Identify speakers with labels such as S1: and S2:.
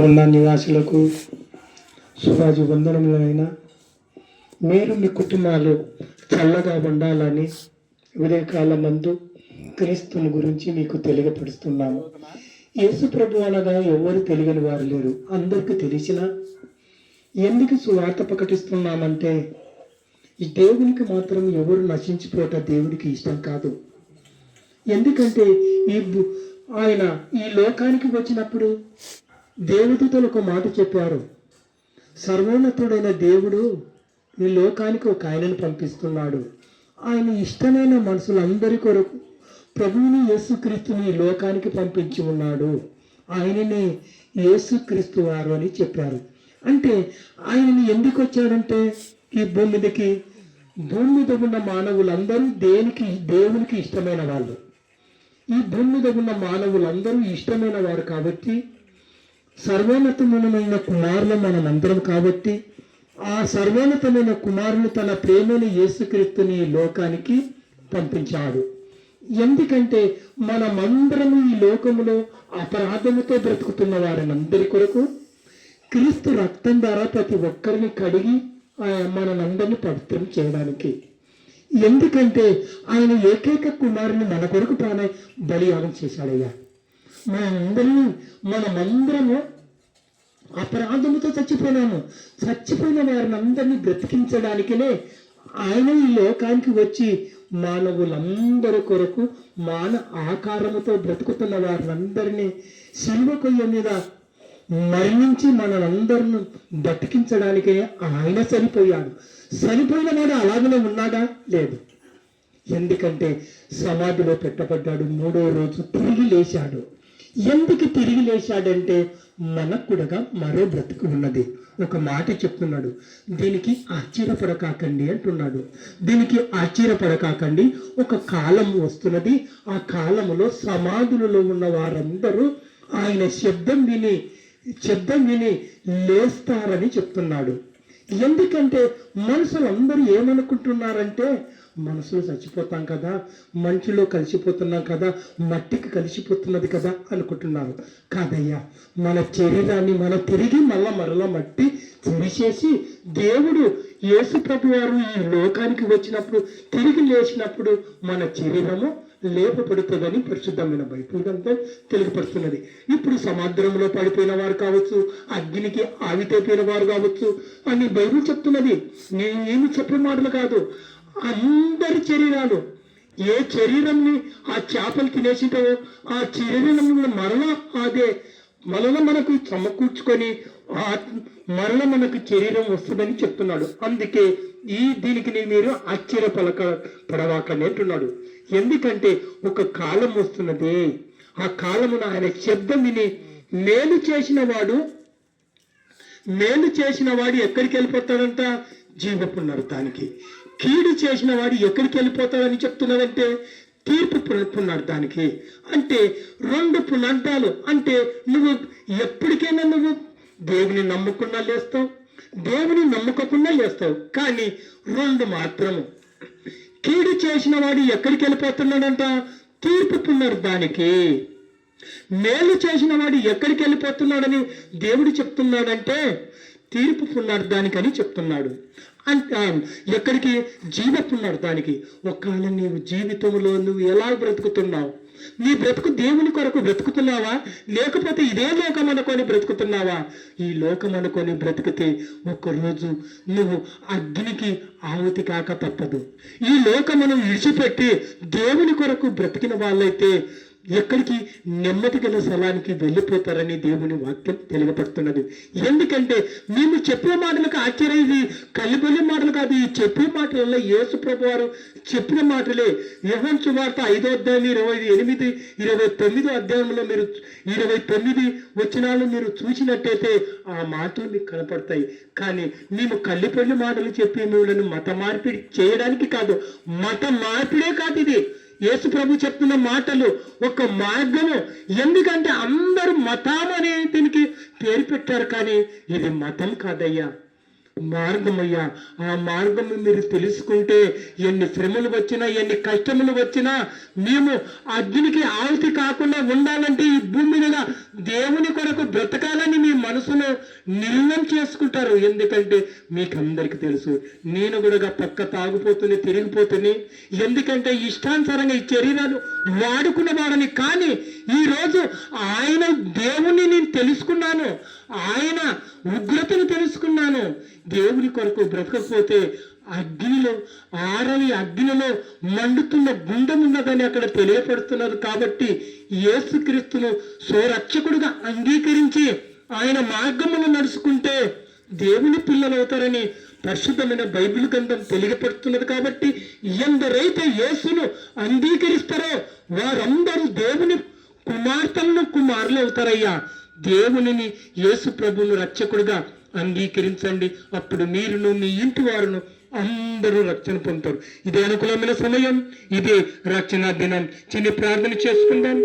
S1: ఉన్న నివాసులకు శుభాభివందనములైన మీరు మీ కుటుంబాలు చల్లగా ఉండాలని ఉదయకాల మందు క్రీస్తుని గురించి మీకు తెలియపరుస్తున్నాము. యేసు ప్రభు అనగా ఎవరు తెలియని వారు లేరు, అందరికీ తెలిసిన. ఎందుకు సువార్త ప్రకటిస్తున్నామంటే ఈ దేవునికి మాత్రం ఎవరు నశించిపోట దేవుడికి ఇష్టం కాదు. ఎందుకంటే ఆయన ఈ లోకానికి వచ్చినప్పుడు దేవదూతలు ఒక మాట చెప్పారు, సర్వోన్నతుడైన దేవుడు ఈ లోకానికి ఒక ఆయనను పంపిస్తున్నాడు. ఆయన ఇష్టమైన మనుషులందరి కొరకు ప్రభువుని యేసుక్రీస్తుని ఈ లోకానికి పంపించి ఉన్నాడు. ఆయనని యేసుక్రీస్తు వారు అని చెప్పారు. అంటే ఆయనని ఎందుకు వచ్చాడంటే ఈ భూమి మీద ఉన్న మానవులందరూ దేవునికి ఇష్టమైన వాళ్ళు. ఈ భూమి మీద ఉన్న మానవులందరూ ఇష్టమైన వారు కాబట్టి, సర్వోన్నతమైన కుమారులు మనం అందరం కాబట్టి, ఆ సర్వోన్నతమైన కుమారుని తన ప్రేమని యేసుక్రీస్తుని ఈ లోకానికి పంపించాడు. ఎందుకంటే మనమందరము ఈ లోకములో అపరాధముతో బ్రతుకుతున్న వారిని అందరి కొరకు క్రీస్తు రక్తం ద్వారా ప్రతి ఒక్కరిని కడిగి మనందరినీ పవిత్రం చేయడానికి. ఎందుకంటే ఆయన ఏకైక కుమారుని మన కొరకు బలియాగం చేశాడయ్యా. మనమందరము అపరాధముతో చచ్చిపోయిన వారిని అందరినీ బ్రతికించడానికినే ఆయన ఈ లోకానికి వచ్చి మానవులందరి కొరకు ఆకారముతో బ్రతుకుతున్న వారినందరినీ శిలువ కొయ్య మీద మరణించి మనందరిని బ్రతికించడానికే ఆయన చనిపోయిన వాడు అలాగనే ఉన్నాడా? లేదు. ఎందుకంటే సమాధిలో పెట్టబడ్డాడు, 3వ రోజు తిరిగి లేచాడు. ఎందుకు తిరిగి లేచాడంటే మనకు కూడా మరో బ్రతుకు ఉన్నది. ఒక మాట చెప్తున్నాడు, దీనికి ఆశ్చర్యపడకాకండి అంటున్నాడు. దీనికి ఆశ్చర్యపడకాకండి, ఒక కాలం వస్తున్నది. ఆ కాలములో సమాధులలో ఉన్న వారందరూ ఆయన శబ్దం విని లేస్తారని చెప్తున్నాడు. ఎందుకంటే మనుషులందరూ ఏమనుకుంటున్నారంటే, మనసులో చచ్చిపోతాం కదా, మంచులో కలిసిపోతున్నాం కదా, మట్టికి కలిసిపోతున్నది కదా అనుకుంటున్నారు. కాదయ్యా, మన శరీరాన్ని తిరిగి మరలా మట్టి తెరిచేసి దేవుడు యేసు ప్రభు వారు ఈ లోకానికి వచ్చినప్పుడు తిరిగి లేచినప్పుడు మన శరీరము లేపబడుతుందని పరిశుద్ధమైన బైబిల్ అంతా తెలియపరుస్తున్నది. ఇప్పుడు సముద్రంలో పడిపోయిన వారు కావచ్చు, అగ్నికి ఆవితైపోయిన వారు కావచ్చు అని బైబిల్ చెప్తున్నది. నేను చెప్పే మాటలు కాదు. అందరి శరీరాలు, ఏ శరీరంని ఆ చేపలు తినేసింటావో ఆ శరీరం మరల మనకు సమకూర్చుకొని మరల మనకు శరీరం వస్తుందని చెప్తున్నాడు. అందుకే దీనికి మీరు పడవాకని అంటున్నాడు. ఎందుకంటే ఒక కాలం వస్తున్నది. ఆ కాలమున ఆయన శబ్దం విని మేలు చేసిన వాడు ఎక్కడికి వెళ్ళిపోతాడంట? జీవపు నరకానికి. కీడు చేసిన వాడు ఎక్కడికి వెళ్ళిపోతాడని చెప్తున్నాడంటే తీర్పు పునర్థానికి. అంటే 2 పునర్థాలు. అంటే నువ్వు ఎప్పటికైనా నువ్వు దేవుని నమ్ముకున్నా లేస్తావు, దేవుని నమ్ముకోకుండా లేస్తావు. కానీ 2 మాత్రము. కీడు చేసిన వాడు ఎక్కడికి వెళ్ళిపోతున్నాడంట? తీర్పు పునర్థానికి. మేలు చేసిన వాడు ఎక్కడికి వెళ్ళిపోతున్నాడని దేవుడు చెప్తున్నాడంటే తీర్పు పునర్థానికి అని చెప్తున్నాడు. అంటే ఎక్కడికి? జీవ పునర్థానికి. ఒకవేళ నీవు జీవితంలో నువ్వు ఎలా బ్రతుకుతున్నావు? నీ బ్రతుకు దేవుని కొరకు బ్రతుకుతున్నావా, లేకపోతే ఇదే లోకం అనుకొని బ్రతుకుతున్నావా? ఈ లోకం అనుకొని బ్రతికితే ఒక్కరోజు నువ్వు అగ్నికి ఆహుతి కాక తప్పదు. ఈ లోకమును విడిచిపెట్టి దేవుని కొరకు బ్రతికిన వాళ్ళైతే ఎక్కడికి? నెమ్మది గల స్థలానికి వెళ్ళిపోతారని దేవుని వాక్యం తెలియపడుతున్నది. ఎందుకంటే మేము చెప్పే మాటలకు ఆశ్చర్య కలిబొల్లి మాటలు కాదు. ఈ చెప్పే మాటలలో యేసు ప్రభు వారు చెప్పిన మాటలే. యోహాను సువార్త 5వ అధ్యాయం 28, 29 అధ్యాయంలో మీరు 29 వచనాలు మీరు చూసినట్టయితే ఆ మాటలు మీకు కనపడతాయి. కానీ మేము కల్లిపల్లి మాటలు చెప్పి మిమ్మల్ని మత మార్పిడి చేయడానికి కాదు. మత మార్పిడే కాదు ఇది. యేసు ప్రభు చెప్తున్న మాటలు ఒక మార్గము. ఎందుకంటే అందరూ మతం అనే దీనికి పేరు పెట్టారు, కానీ ఇది మతం కాదయ్యా, మార్గమయ్యా. ఆ మార్గం మీరు తెలుసుకుంటే ఎన్ని శ్రమలు వచ్చినా ఎన్ని కష్టములు వచ్చినా మేము అగ్నికి ఆహుతి కాకుండా ఉండాలంటే ఈ భూమి మీద దేవుని కొరకు బ్రతకాలని మీ మనసును నిర్ణయం చేసుకుంటారు. ఎందుకంటే మీకు అందరికీ తెలుసు, నేను కూడా పక్క తాగుపోతుంది తిరిగిపోతుంది. ఎందుకంటే ఇష్టానుసారంగా ఈ శరీరాలు వాడుకున్న వాడని. కానీ ఈరోజు ఆయన దేవుని నేను తెలుసుకున్నాను, ఆయన ఉగ్రతను తెలుసుకున్నాను. దేవుని కొరకు బ్రతకపోతే అగ్నిలో ఆరని అగ్నిలో మండుతున్న గుండం ఉన్నదని అక్కడ తెలియపడుతున్నారు. కాబట్టి యేసుక్రీస్తును స్వరక్షకుడుగా అంగీకరించి ఆయన మార్గమును నడుచుకుంటే దేవుని పిల్లలు అవుతారని పరిశుద్ధమైన బైబిల్ గ్రంథం తెలియపడుతున్నది. కాబట్టి ఎందరైతే యేసును అంగీకరిస్తారో వారందరూ దేవుని కుమార్తెలను కుమారులు అవుతారయ్యా. దేవునిని యేసు ప్రభువును రక్షకుడుగా అంగీకరించండి. అప్పుడు మీరును మీ ఇంటి వారును అందరూ రక్షణ పొందుతారు. ఇదే అనుకూలమైన సమయం, ఇదే రక్షణ దినం. చిన్న ప్రార్థన చేసుకుందాం.